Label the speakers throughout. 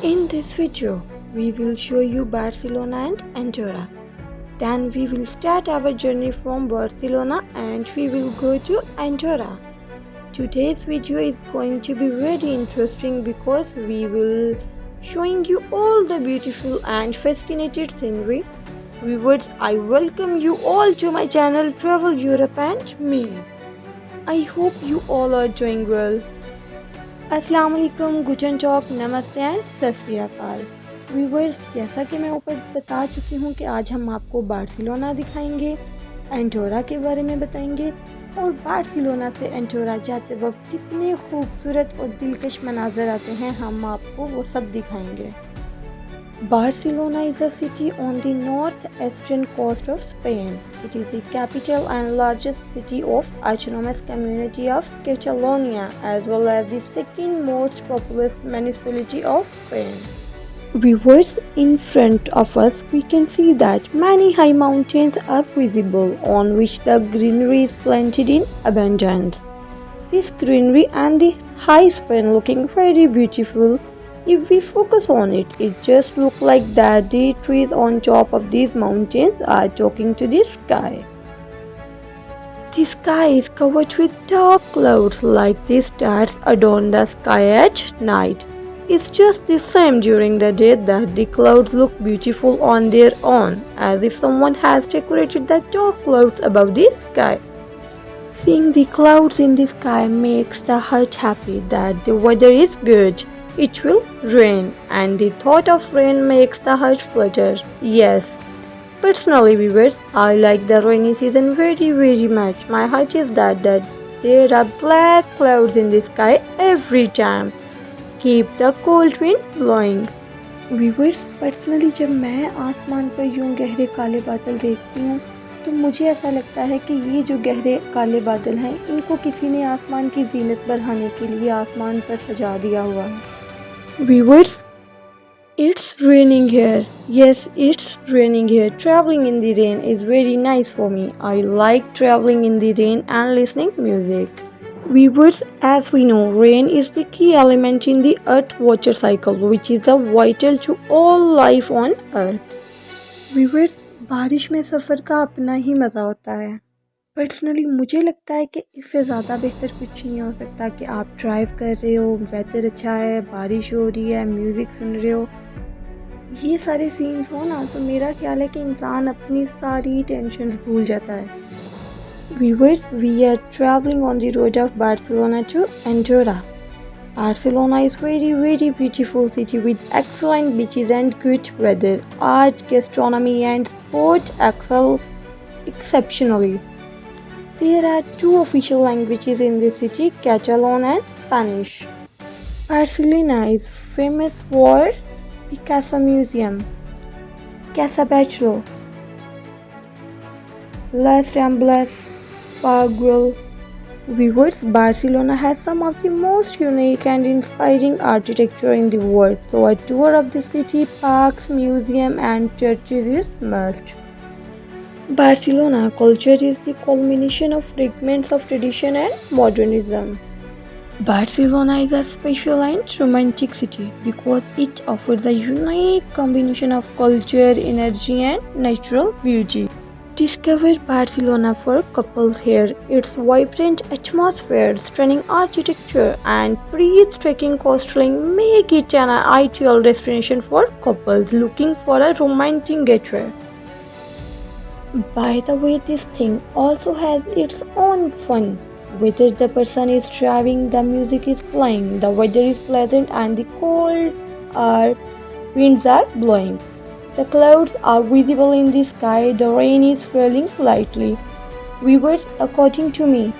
Speaker 1: In this video, we will show you Barcelona and Andorra. Then we will start our journey from Barcelona and we will go to Andorra. Today's video is going to be very interesting because we will showing you all the beautiful and fascinating scenery. Viewers, I welcome you all to my channel Travel Europe and me. I hope you all are doing well. अस्सलाम वालेकुम, Gooden talk, नमस्ते and सत श्री अकाल। Viewers, जैसा कि मैं ऊपर बता चुकी हूँ कि आज हम आपको बार्सिलोना दिखाएंगे, एंडोरा के बारे में बताएंगे और बार्सिलोना से एंडोरा जाते वक्त जितने खूबसूरत और दिलकश मनाजर आते हैं हम आपको वो सब दिखाएंगे। Barcelona is a city on the northeastern coast of Spain. It is the capital and largest city of autonomous community of Catalonia, as well as the second most populous municipality of Spain. Viewers, in front of us we can see that many high mountains are visible on which the greenery is planted in abundance. This greenery and the high Spain looking very beautiful. If we focus on it, it just looks like that the trees on top of these mountains are talking to the sky. The sky is covered with dark clouds like the stars adorn the sky at night. It's just the same during the day that the clouds look beautiful on their own, as if someone has decorated the dark clouds above the sky. Seeing the clouds in the sky makes the heart happy that the weather is good. It will rain, and the thought of rain makes the heart flutter. Yes, personally viewers, I like the rainy season very much. My heart is that there are black clouds in the sky every time. Keep the cold wind blowing. Viewers, personally जब मैं आसमान पर यूं गहरे काले बादल देखती हूँ तो मुझे ऐसा लगता है कि ये जो गहरे काले बादल हैं इनको किसी ने आसमान की जीनत बढ़ाने के लिए आसमान पर सजा दिया हुआ है। Viewers, it's raining here. Yes, it's raining here. Traveling in the rain is very nice for me. I like traveling in the rain and listening music. Viewers, as we know, rain is the key element in the earth water cycle, which is a vital to all life on earth. Viewers, बारिश में सफ़र का अपना ही मज़ा होता है। Personally मुझे लगता है कि इससे ज़्यादा बेहतर कुछ नहीं हो सकता कि आप ड्राइव कर रहे हो, वेदर अच्छा है, बारिश हो रही है, म्यूज़िक सुन रहे हो, ये सारे सीन्स हो ना तो मेरा ख्याल है कि इंसान अपनी सारी टेंशन्स भूल जाता है। Viewers, we are travelling on the road of Barcelona to Andorra. Barcelona is very beautiful city with excellent beaches and good weather. Art, gastronomy and sport excel exceptionally. There are two official languages in the city, Catalan and Spanish. Barcelona is famous for Picasso Museum, Casa Batlló, Las Ramblas, Park Güell. Viewers, Barcelona has some of the most unique and inspiring architecture in the world, so a tour of the city, parks, museum and churches is must. Barcelona culture is the culmination of fragments of tradition and modernism. Barcelona is a special and romantic city because it offers a unique combination of culture, energy and natural beauty. Discover Barcelona for couples here. Its vibrant atmosphere, stunning architecture and breathtaking coastline make it an ideal destination for couples looking for a romantic getaway. By the way, this thing also has its own fun. Whether the person is driving, the music is playing, the weather is pleasant and the cold winds are blowing. The clouds are visible in the sky, the rain is falling lightly. Viewers, according to me,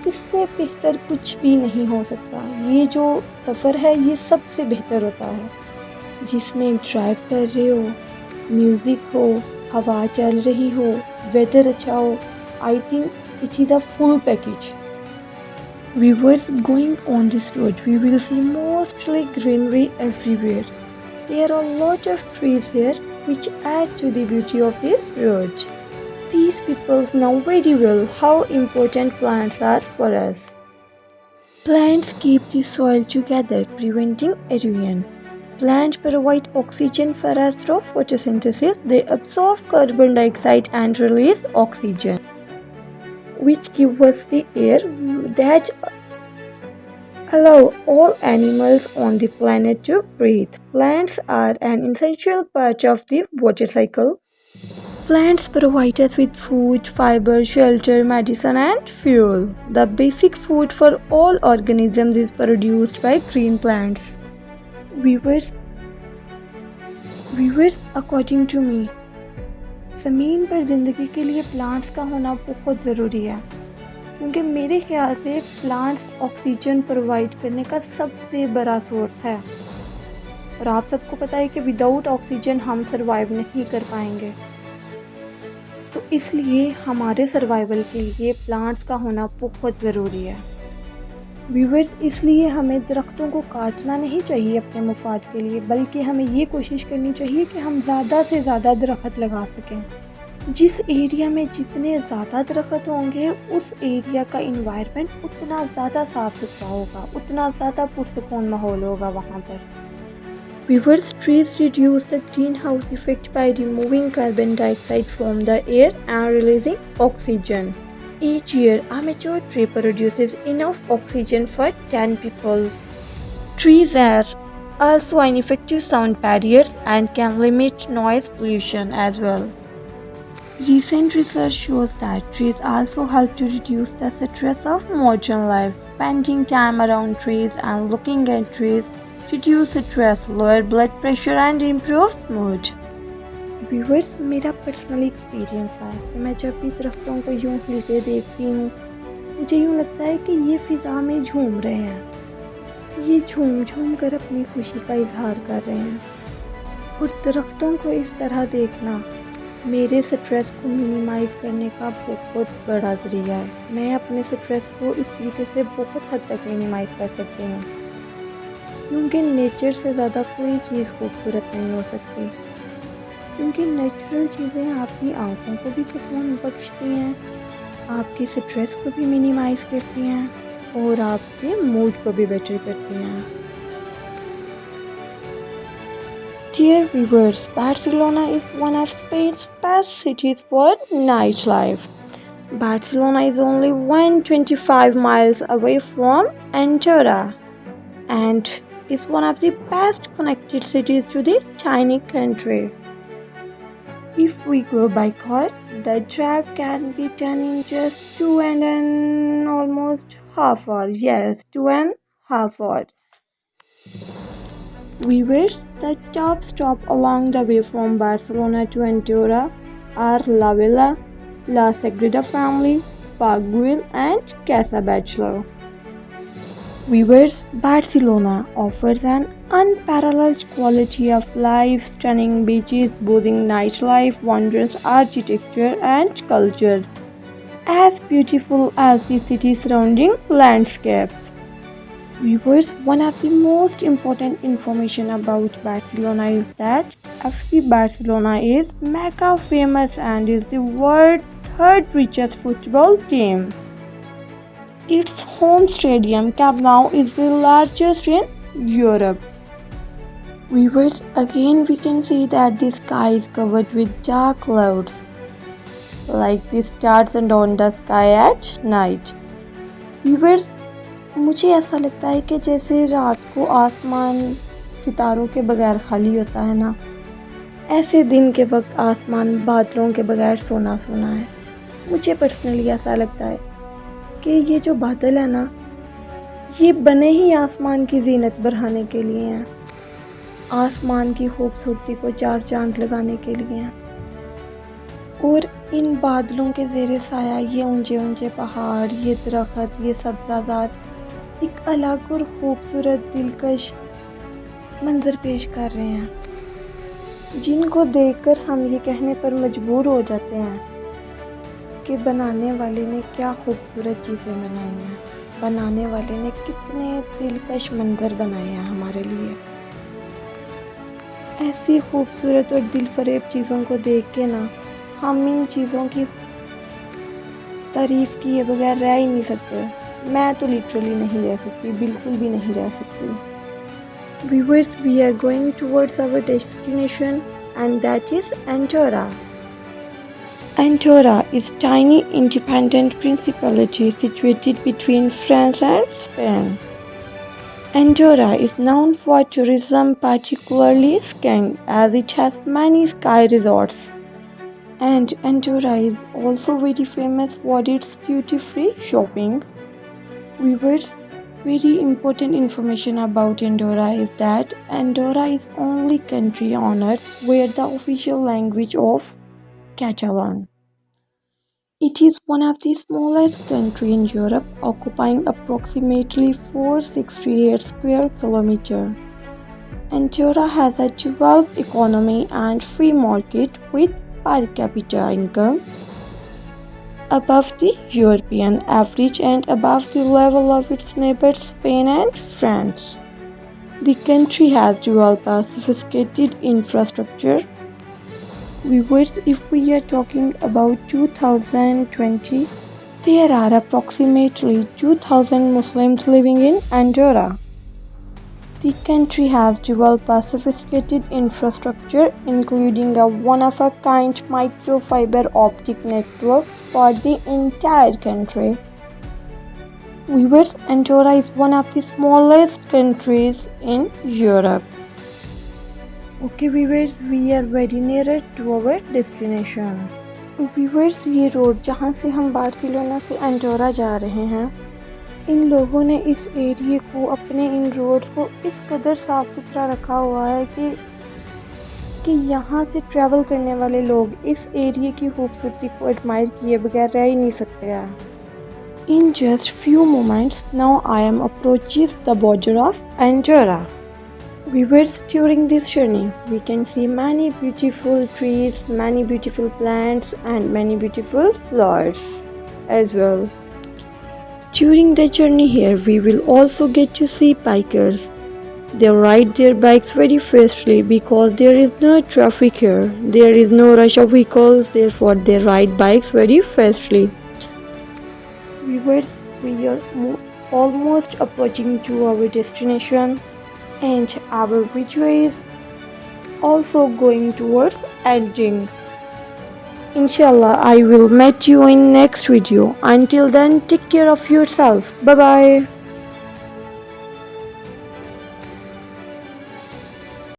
Speaker 1: इससे बेहतर कुछ भी नहीं हो सकता। ये जो सफ़र है ये सबसे बेहतर होता है जिसमें ड्राइव कर रहे हो, म्यूज़िक हो, हवा चल रही हो, वेदर अच्छा हो. I think it is a full package. Viewers, going on this road, we will see mostly greenery everywhere. There are a lot of trees here which add to the beauty of this road. These people know very well how important plants are for us. Plants keep the soil together, preventing erosion. Plants provide oxygen for us through photosynthesis. They absorb carbon dioxide and release oxygen, which give us the air that allow all animals on the planet to breathe. Plants are an essential part of the water cycle. Plants provide us with food, fiber, shelter, medicine, and fuel. The basic food for all organisms is produced by green plants. Viewers, according to me, ज़मीन पर ज़िंदगी के लिए plants का होना बहुत ज़रूरी है, क्योंकि मेरे ख्याल से प्लांट्स ऑक्सीजन प्रोवाइड करने का सबसे बड़ा सोर्स है। और आप सबको पता है कि विदाउट ऑक्सीजन हम सर्वाइव नहीं कर पाएंगे। तो इसलिए हमारे सर्वाइवल के लिए प्लांट्स का होना बहुत ज़रूरी है। व्यूअर्स, इसलिए हमें दरख्तों को काटना नहीं चाहिए अपने मुफाद के लिए, बल्कि हमें ये कोशिश करनी चाहिए कि हम ज़्यादा से ज़्यादा दरख्त लगा सकें। जिस एरिया में जितने ज़्यादा दरख्त होंगे उस एरिया का इन्वायरमेंट उतना ज़्यादा साफ़ सुथरा होगा, उतना ज़्यादा पुरसुकून माहौल होगा वहाँ पर। Viewers, trees reduce the greenhouse effect by removing carbon dioxide from the air and releasing oxygen. Each year, a mature tree produces enough oxygen for 10 people. Trees are also an effective sound barrier and can limit noise pollution as well. Recent research shows that trees also help to reduce the stress of modern life. Spending time around trees and looking at trees reduce stress, lower blood pressure and improves mood. Viewers, मेरा personal experience है कि मैं जब भी दरख्तों को यूं हिलते देखती हूँ, मुझे यूं लगता है कि ये फिजा में झूम रहे हैं, ये झूम झूम कर अपनी खुशी का इजहार कर रहे हैं। और दरख्तों को इस तरह देखना मेरे स्ट्रेस को मिनिमाइज़ करने का बहुत बड़ा ज़रिया है। मैं अपने स्ट्रेस को इस तरीके से बहुत हद तक मिनिमाइज़ कर सकती हूँ, क्योंकि नेचर से ज़्यादा कोई चीज़ खूबसूरत नहीं हो सकती। क्योंकि नेचुरल चीज़ें आपकी आंखों को भी सुकून बख्शती हैं, आपकी स्ट्रेस को भी मिनिमाइज़ करती हैं और आपके मूड को भी बेटर करती हैं। Dear viewers, Barcelona is one of Spain's best cities for nightlife. Barcelona is only 125 miles away from Andorra and is one of the best connected cities to the tiny country. If we go by car, the drive can be done in just 2 and almost half hour. Yes, 2.5 hours. Viewers, the top stop along the way from Barcelona to Andorra are La Villa, La Sagrada Family, Park Güell and Casa Bachelor. Viewers, Barcelona offers an unparalleled quality of life, stunning beaches, booming nightlife, wondrous architecture and culture, as beautiful as the city's surrounding landscapes. Viewers, one of the most important information about Barcelona is that FC Barcelona is mega famous and is the world's third richest football team. Its home stadium, Camp Nou, is the largest in Europe. Viewers, again we can see that the sky is covered with dark clouds, like the stars and on the sky at night. Viewers, मुझे ऐसा लगता है कि जैसे रात को आसमान सितारों के बगैर खाली होता है ना, ऐसे दिन के वक्त आसमान बादलों के बगैर सोना सोना है। मुझे पर्सनली ऐसा लगता है कि ये जो बादल है ना, ये बने ही आसमान की जीनत बढ़ाने के लिए हैं, आसमान की खूबसूरती को चार चांद लगाने के लिए हैं। और इन बादलों के ज़ेरे साया ये ऊंचे ऊंचे पहाड़, ये दरख्त, ये सब्ज़ाज़ात एक अलग और खूबसूरत दिलकश मंजर पेश कर रहे हैं, जिनको देखकर हम ये कहने पर मजबूर हो जाते हैं कि बनाने वाले ने क्या खूबसूरत चीज़ें बनाई हैं, बनाने वाले ने कितने दिलकश मंजर बनाए हैं हमारे लिए। ऐसी खूबसूरत और दिलफरेब चीज़ों को देख के ना, हम इन चीज़ों की तारीफ़ किए बगैर रह ही नहीं सकते। मैं तो लिटरली नहीं रह सकती, बिल्कुल भी नहीं रह सकती। Viewers, we are going towards our destination, and that is Andorra. Andorra is a tiny independent principality situated between France and Spain. Andorra is known for tourism, particularly skiing, as it has many ski resorts. And Andorra is also very famous for its duty-free shopping. Viewers, very important information about Andorra is that Andorra is the only country on earth where the official language of Catalan. It is one of the smallest countries in Europe, occupying approximately 468 square kilometers. Andorra has a developed economy and free market with per capita income above the European average and above the level of its neighbors Spain and France. The country has developed a sophisticated infrastructure. Viewers, if we are talking about 2020, there are approximately 2,000 Muslims living in Andorra. The country has developed a sophisticated infrastructure, including a one-of-a-kind microfiber optic network for the entire country. Viewers, Andorra is one of the smallest countries in Europe. Okay viewers, we are very nearer to our destination. Viewers, ये road जहाँ से हम Barcelona से Andorra जा रहे हैं, इन लोगों ने इस एरिया को, अपने इन रोड्स को इस कदर साफ सुथरा रखा हुआ है कि यहाँ से ट्रैवल करने वाले लोग इस एरिया की खूबसूरती को एडमायर किए बगैर रह ही नहीं सकते हैं. In just few moments, now I am approaching the border of Andorra. Viewers, during this journey, we can see many beautiful trees, many beautiful plants and many beautiful flowers as well. During the journey here, we will also get to see bikers. They ride their bikes very fastly because there is no traffic here. There is no rush of vehicles, therefore they ride bikes very fastly. Viewers, we are almost approaching to our destination and our video is also going towards ending. Inshallah, I will meet you in next video. Until then, take care of yourself. Bye bye.